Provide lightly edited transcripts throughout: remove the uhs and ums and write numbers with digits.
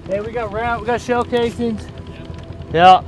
Hey, we got shell casings. Yeah.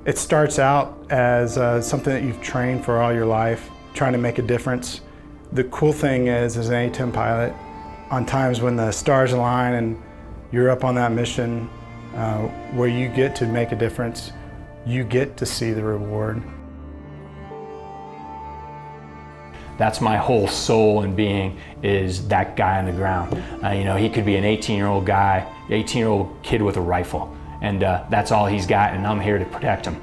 It starts out as something that you've trained for all your life, trying to make a difference. The cool thing is, as an A-10 pilot, on times when the stars align and you're up on that mission where you get to make a difference, you get to see the reward. That's my whole soul and being, is that guy on the ground. You know, he could be an 18-year-old guy, 18-year-old kid with a rifle. And that's all he's got, and I'm here to protect him.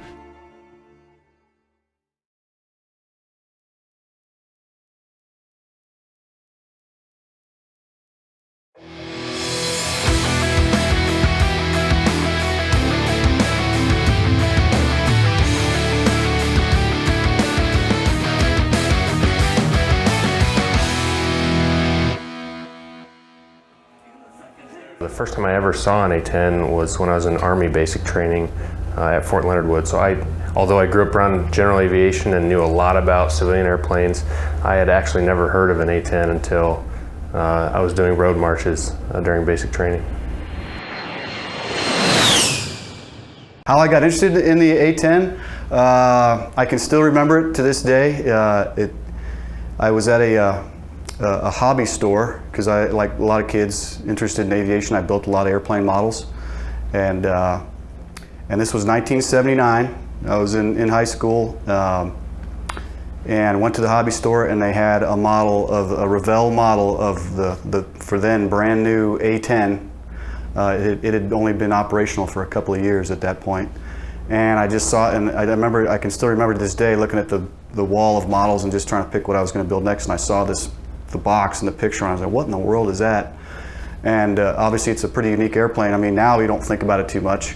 The first time I ever saw an A-10 was when I was in Army basic training at Fort Leonard Wood. So although I grew up around general aviation and knew a lot about civilian airplanes, I had actually never heard of an A-10 until I was doing road marches during basic training. How I got interested in the A-10, I can still remember it to this day. I was at a hobby store, because I, like a lot of kids interested in aviation, I built a lot of airplane models. And this was 1979. I was in high school and went to the hobby store, and they had a model of a Revell model of the for then brand new A-10. It had only been operational for a couple of years at that point. And I just saw it, and I can still remember to this day looking at the wall of models and just trying to pick what I was going to build next, and I saw the box and the picture, and I was like, what in the world is that? And obviously it's a pretty unique airplane. I mean, now we don't think about it too much,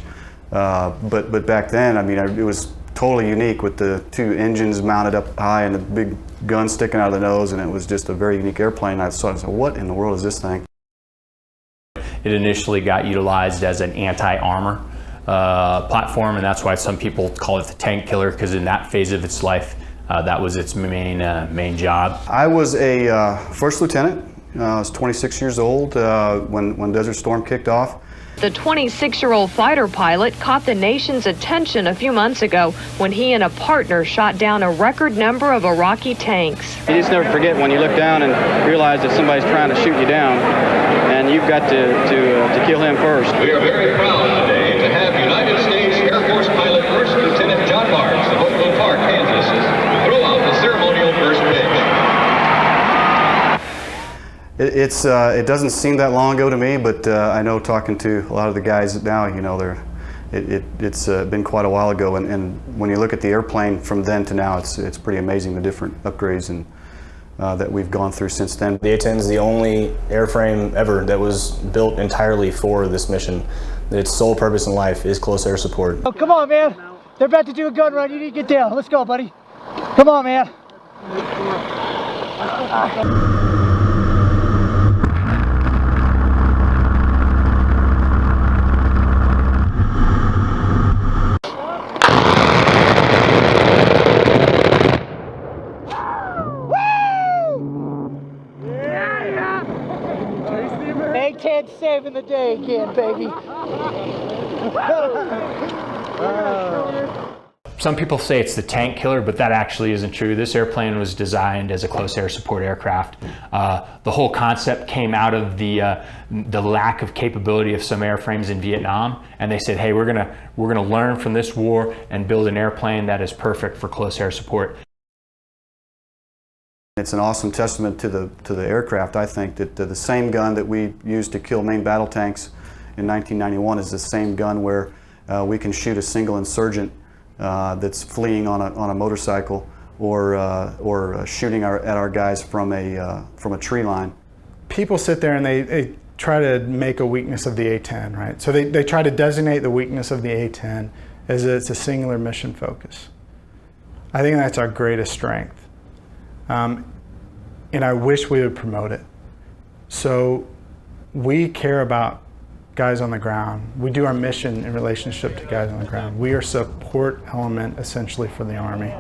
but back then, I mean, it was totally unique with the two engines mounted up high and the big gun sticking out of the nose, and it was just a very unique airplane. I said, what in the world is this thing? It initially got utilized as an anti-armor platform, and that's why some people call it the tank killer, because in that phase of its life, that was its main job. I was a first lieutenant. I was 26 years old when Desert Storm kicked off. The 26-year-old fighter pilot caught the nation's attention a few months ago when he and a partner shot down a record number of Iraqi tanks. You just never forget when you look down and realize that somebody's trying to shoot you down, and you've got to kill him first. We are very proud today to have United States Air Force pilot First Lieutenant John Barnes of Oakland Park, Kansas, throw out the ceremonial first pitch. It doesn't seem that long ago to me, but I know talking to a lot of the guys now, you know, it's been quite a while ago, and when you look at the airplane from then to now, it's pretty amazing the different upgrades and that we've gone through since then. The A-10 is the only airframe ever that was built entirely for this mission. Its sole purpose in life is close air support. Oh, come on, man. They're about to do a gun run. You need to get down. Let's go, buddy. Come on, man. 10 saving the day again, baby. some people say it's the tank killer, but that actually isn't true. This airplane was designed as a close air support aircraft. The whole concept came out of the lack of capability of some airframes in Vietnam, and they said, hey, we're gonna learn from this war and build an airplane that is perfect for close air support. It's an awesome testament to the aircraft, I think, that the same gun that we used to kill main battle tanks in 1991 is the same gun where we can shoot a single insurgent that's fleeing on a motorcycle, or shooting at our guys from a tree line. People sit there and they try to make a weakness of the A-10, right? So they try to designate the weakness of the A-10 as it's a singular mission focus. I think that's our greatest strength. And I wish we would promote it. So we care about guys on the ground. We do our mission in relationship to guys on the ground. We are a support element essentially for the Army.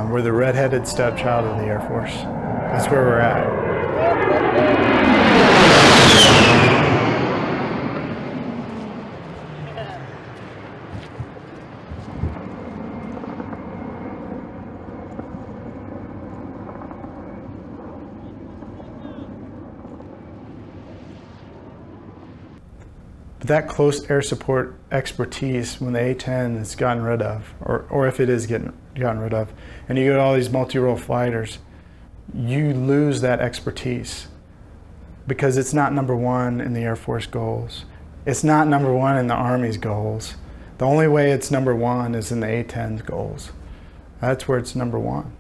We're the redheaded stepchild of the Air Force. That's where we're at. But that close air support expertise, when the A-10 is gotten rid of, or if it is gotten rid of, and you get all these multi-role fighters, you lose that expertise because it's not number one in the Air Force goals. It's not number one in the Army's goals. The only way it's number one is in the A-10's goals. That's where it's number one.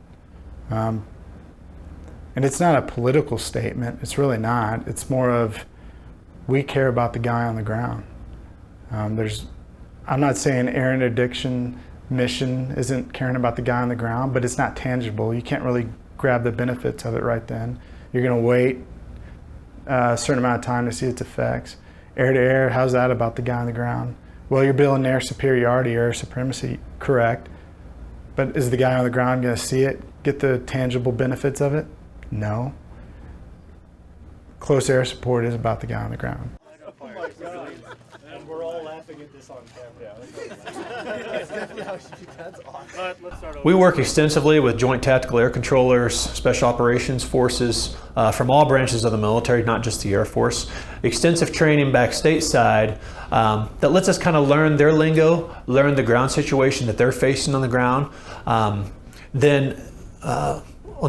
And it's not a political statement. It's really not. It's more of, we care about the guy on the ground. I'm not saying air interdiction mission isn't caring about the guy on the ground, but it's not tangible. You can't really grab the benefits of it right then. You're gonna wait a certain amount of time to see its effects. Air to air, how's that about the guy on the ground? Well, you're building air superiority, air supremacy, correct. But is the guy on the ground gonna see it, get the tangible benefits of it? No. Close air support is about the guy on the ground. Oh my God. And we're all laughing at this on camera. That's definitely how she, that's awesome. Let's start over. We work extensively with Joint Tactical Air Controllers, Special Operations Forces from all branches of the military, not just the Air Force. Extensive training back stateside that lets us kind of learn their lingo, learn the ground situation that they're facing on the ground. On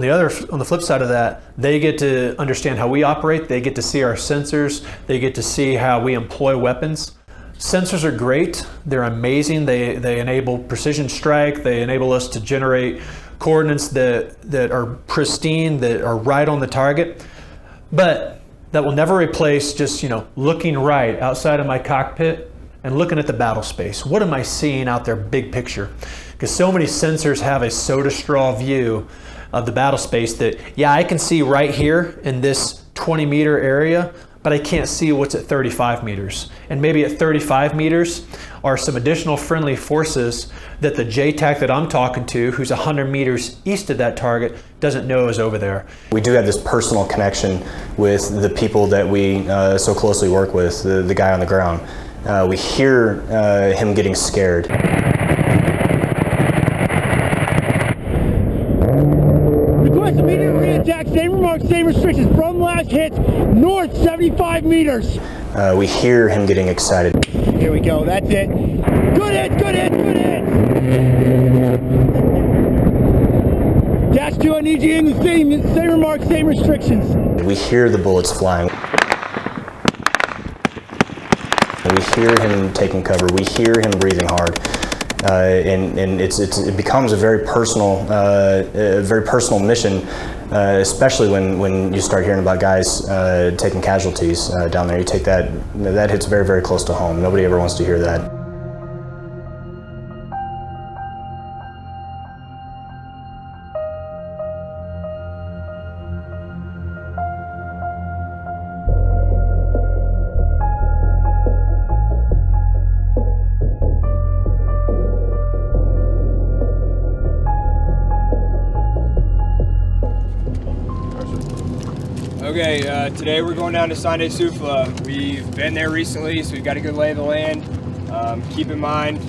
the flip side of that, they get to understand how we operate, they get to see our sensors, they get to see how we employ weapons. Sensors are great, they're amazing, they enable precision strike, they enable us to generate coordinates that are pristine, that are right on the target, but that will never replace just, looking right outside of my cockpit and looking at the battle space. What am I seeing out there big picture? Because so many sensors have a soda straw view of the battle space that, yeah, I can see right here in this 20-meter area, but I can't see what's at 35 meters. And maybe at 35 meters are some additional friendly forces that the JTAC that I'm talking to, who's 100 meters east of that target, doesn't know is over there. We do have this personal connection with the people that we so closely work with, the guy on the ground. We hear him getting scared. Request immediate re-attack, same remarks, same restrictions, from last hit, north 75 meters. We hear him getting excited. Here we go, that's it. Good hit, good hit, good hit! Dash 2, I need you in the same remarks, same restrictions. We hear the bullets flying. We hear him taking cover. We hear him breathing hard. And it becomes a very personal mission, especially when you start hearing about guys taking casualties down there. You take that hits very, very close to home. Nobody ever wants to hear that. Okay, today we're going down to Sande Sufla. We've been there recently, so we've got a good lay of the land. Keep in mind,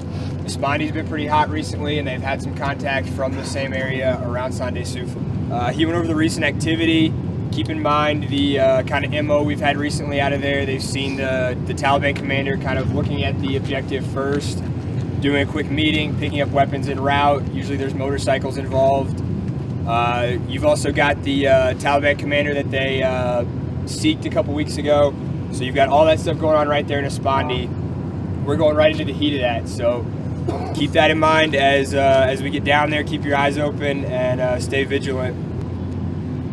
Espondi's been pretty hot recently, and they've had some contact from the same area around Sande Suf. He went over the recent activity. Keep in mind the kind of MO we've had recently out of there. They've seen the Taliban commander kind of looking at the objective first, doing a quick meeting, picking up weapons en route. Usually there's motorcycles involved. You've also got the Taliban commander that they seeked a couple weeks ago. So you've got all that stuff going on right there in Espondi. We're going right into the heat of that. So keep that in mind as we get down there. Keep your eyes open and stay vigilant.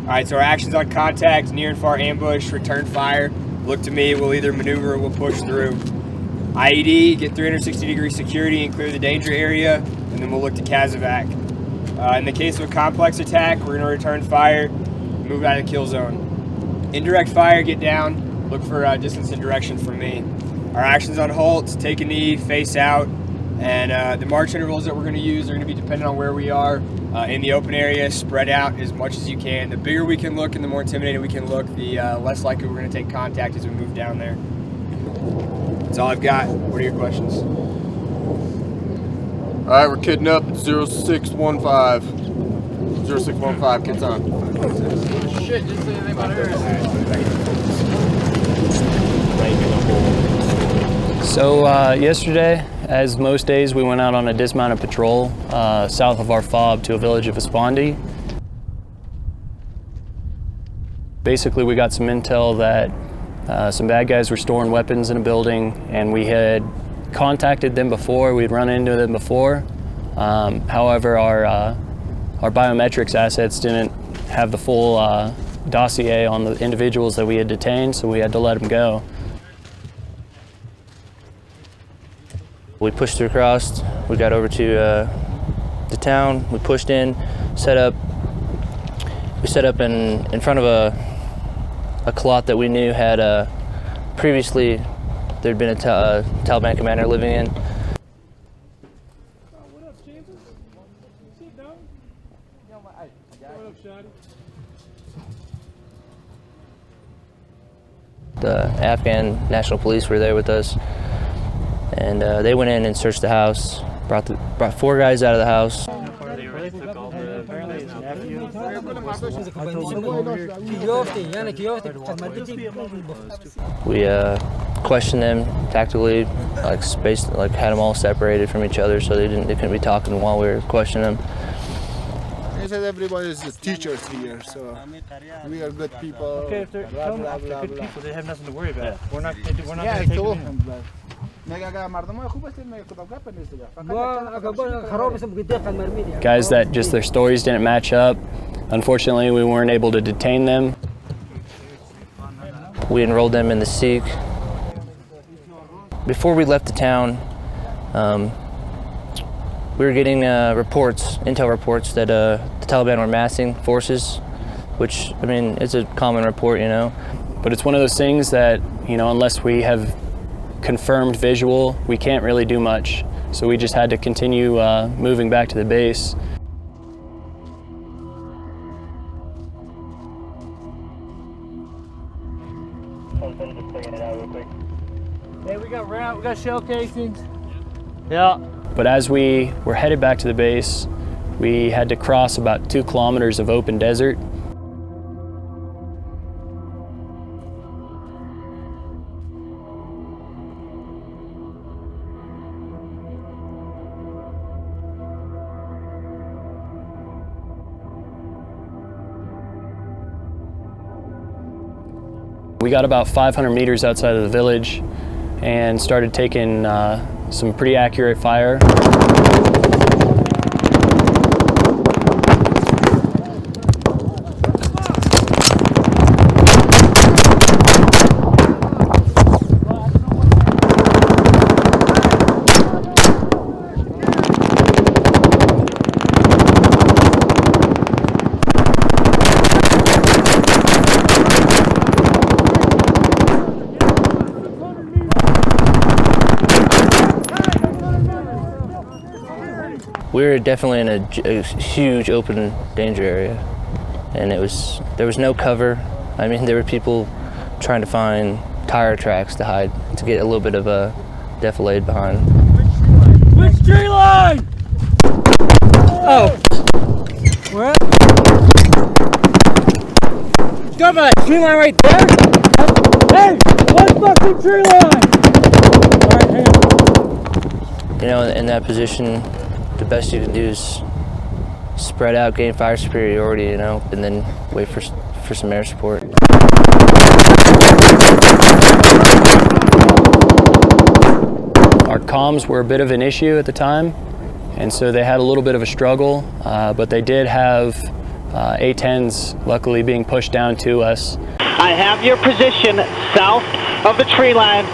All right, so our actions on contact, near and far ambush, return fire. Look to me, we'll either maneuver or we'll push through. IED, get 360-degree security and clear the danger area, and then we'll look to Kazovac. In the case of a complex attack, we're going to return fire, move out of the kill zone. Indirect fire, get down, look for distance and direction from me. Our actions on halt, take a knee, face out, and the march intervals that we're going to use are going to be dependent on where we are. In the open area, spread out as much as you can. The bigger we can look and the more intimidating we can look, the less likely we're going to take contact as we move down there. That's all I've got. What are your questions? All right, we're kidding up at 0615. 0615, kids on. Shit, didn't say anything about Harris. So yesterday, as most days, we went out on a dismounted patrol south of our fob to a village of Espondi. Basically, we got some intel that some bad guys were storing weapons in a building, and we had contacted them before. We'd run into them before. However, our biometrics assets didn't have the full dossier on the individuals that we had detained, so we had to let them go. We pushed through across, we got over to the town, we pushed in, set up in front of a clot that we knew had previously there'd been a Taliban commander living in. What up, James? Sit down. What up, Shotty? The Afghan National Police were there with us, and they went in and searched the house, brought 4 guys out of the house. We questioned them tactically, like had them all separated from each other so they couldn't be talking while we were questioning them. They said everybody is the teachers here, so we are good people. Okay, if they're good people, they have nothing to worry about. We're not going to I take told them. him. Guys that just their stories didn't match up. Unfortunately, we weren't able to detain them. We enrolled them in the Sikh. Before we left the town, we were getting intel reports that the Taliban were massing forces, which, I mean, it's a common report, you know. But it's one of those things that, you know, unless we have confirmed visual, we can't really do much. So we just had to continue moving back to the base. Hey, we got shell casings. Yeah. But as we were headed back to the base, we had to cross about 2 kilometers of open desert. We got about 500 meters outside of the village and started taking some pretty accurate fire. We were definitely in a huge open danger area, and there was no cover. I mean, there were people trying to find tire tracks to hide, to get a little bit of a defilade behind. Which tree line! Oh. Where? Got my tree line right there? Hey! One fucking tree line! Alright, hang on. You know, in that position, the best you can do is spread out, gain fire superiority, you know, and then wait for some air support. Our comms were a bit of an issue at the time, and so they had a little bit of a struggle, but they did have A-10s luckily being pushed down to us. I have your position south of the tree line.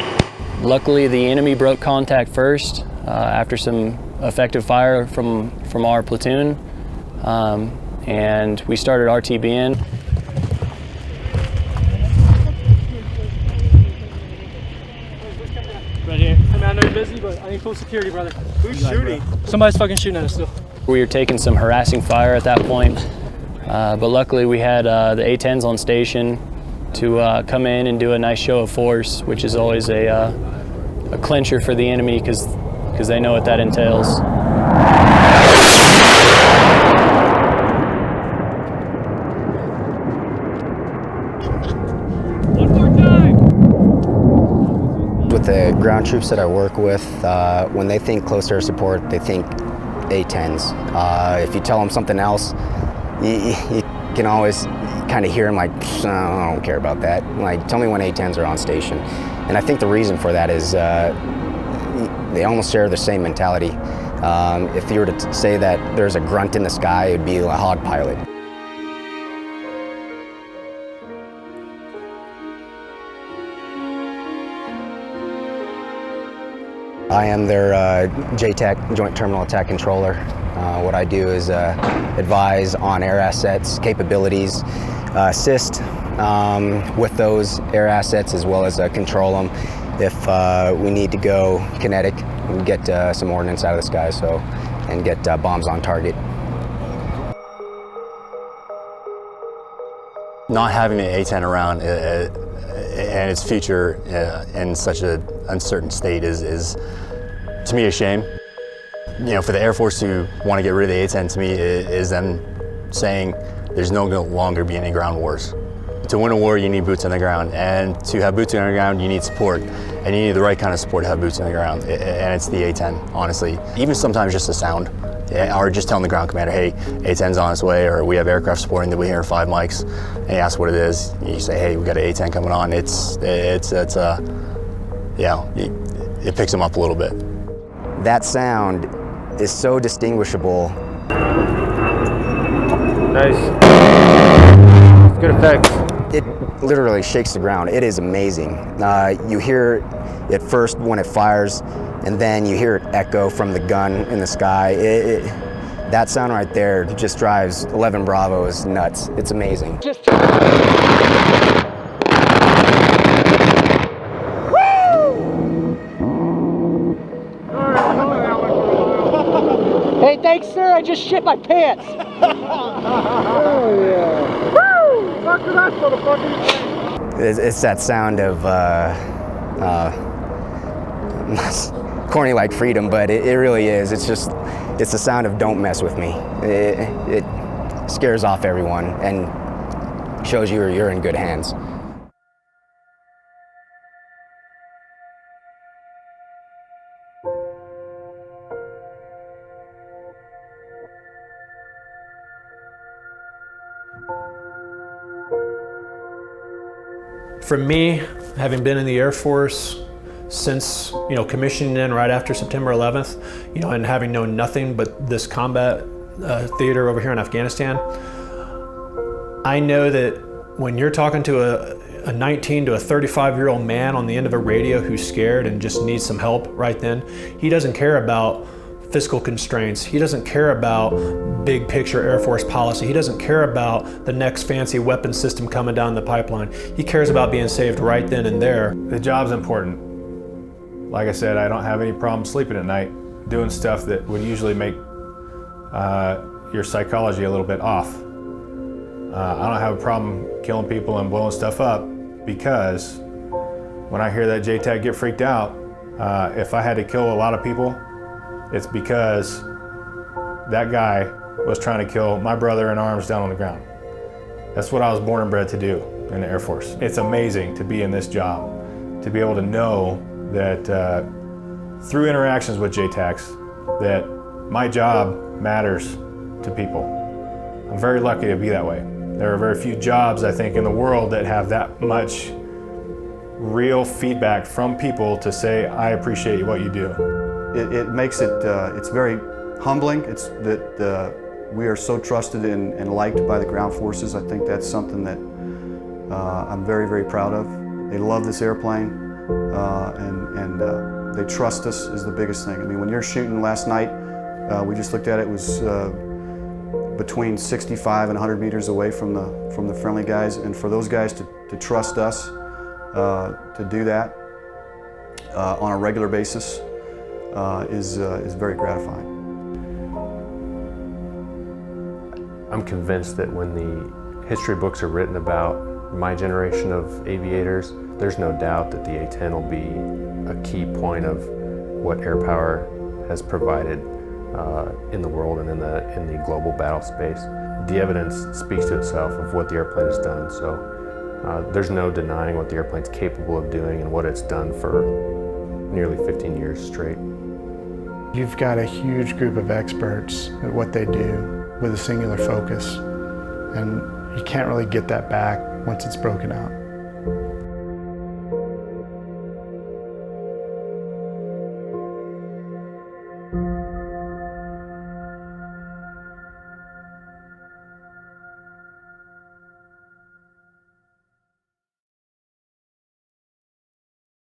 Luckily, the enemy broke contact first after some effective fire from our platoon, and we started RTBing. Right here. I mean, I know you're busy, but I need full security, brother. Who's shooting? Somebody's fucking shooting at us still. We were taking some harassing fire at that point, but luckily we had the A-10s on station to come in and do a nice show of force, which is always a clincher for the enemy because they know what that entails. With the ground troops that I work with, when they think close air support, they think A-10s. If you tell them something else, you can always kind of hear them like, I don't care about that. Like, tell me when A-10s are on station. And I think the reason for that is they almost share the same mentality. If you were to say that there's a grunt in the sky, it'd be a hog pilot. I am their JTAC, Joint Terminal Attack Controller. What I do is advise on air assets, capabilities, assist with those air assets as well as control them. If we need to go kinetic, we get some ordnance out of the sky and get bombs on target. Not having an A-10 around and its future in such an uncertain state is to me a shame. You know, for the Air Force to want to get rid of the A-10 to me is them saying there's no longer be any ground wars. To win a war, you need boots on the ground, and to have boots on the ground, you need support, and you need the right kind of support to have boots on the ground, and it's the A-10, honestly. Even sometimes just a sound, or just telling the ground commander, hey, A-10's on its way, or we have aircraft supporting that we hear 5 mics, and you ask what it is, you say, hey, we got an A-10 coming on. It picks them up a little bit. That sound is so distinguishable. Nice. It's good effect. It literally shakes the ground. It is amazing. You hear it first when it fires, and then you hear it echo from the gun in the sky. That sound right there just drives 11 Bravos nuts. It's amazing. Hey, thanks, sir. I just shit my pants. Oh, yeah. Woo! After that, motherfucker. It's that sound of corny like freedom, but it really is. It's the sound of don't mess with me. It scares off everyone and shows you you're in good hands. For me, having been in the Air Force since, commissioning in right after September 11th, and having known nothing but this combat theater over here in Afghanistan, I know that when you're talking to a 19 to a 35-year-old man on the end of a radio who's scared and just needs some help right then, he doesn't care about fiscal constraints. He doesn't care about big picture Air Force policy. He doesn't care about the next fancy weapon system coming down the pipeline. He cares about being saved right then and there. The job's important. Like I said, I don't have any problem sleeping at night doing stuff that would usually make your psychology a little bit off. I don't have a problem killing people and blowing stuff up because when I hear that JTAC get freaked out, if I had to kill a lot of people it's because that guy was trying to kill my brother in arms down on the ground. That's what I was born and bred to do in the Air Force. It's amazing to be in this job, to be able to know that through interactions with JTACs, that my job matters to people. I'm very lucky to be that way. There are very few jobs, I think, in the world that have that much real feedback from people to say, I appreciate what you do. It makes it, it's very humbling. It's that we are so trusted and liked by the ground forces. I think that's something that I'm very, very proud of. They love this airplane, and they trust us is the biggest thing. I mean, when you're shooting last night, we just looked at it, was between 65 and 100 meters away from the friendly guys, and for those guys to trust us to do that on a regular basis is very gratifying. I'm convinced that when the history books are written about my generation of aviators, there's no doubt that the A-10 will be a key point of what air power has provided in the world and in the global battle space. The evidence speaks to itself of what the airplane has done, so there's no denying what the airplane's capable of doing and what it's done for nearly 15 years straight. You've got a huge group of experts at what they do with a singular focus, and you can't really get that back once it's broken out.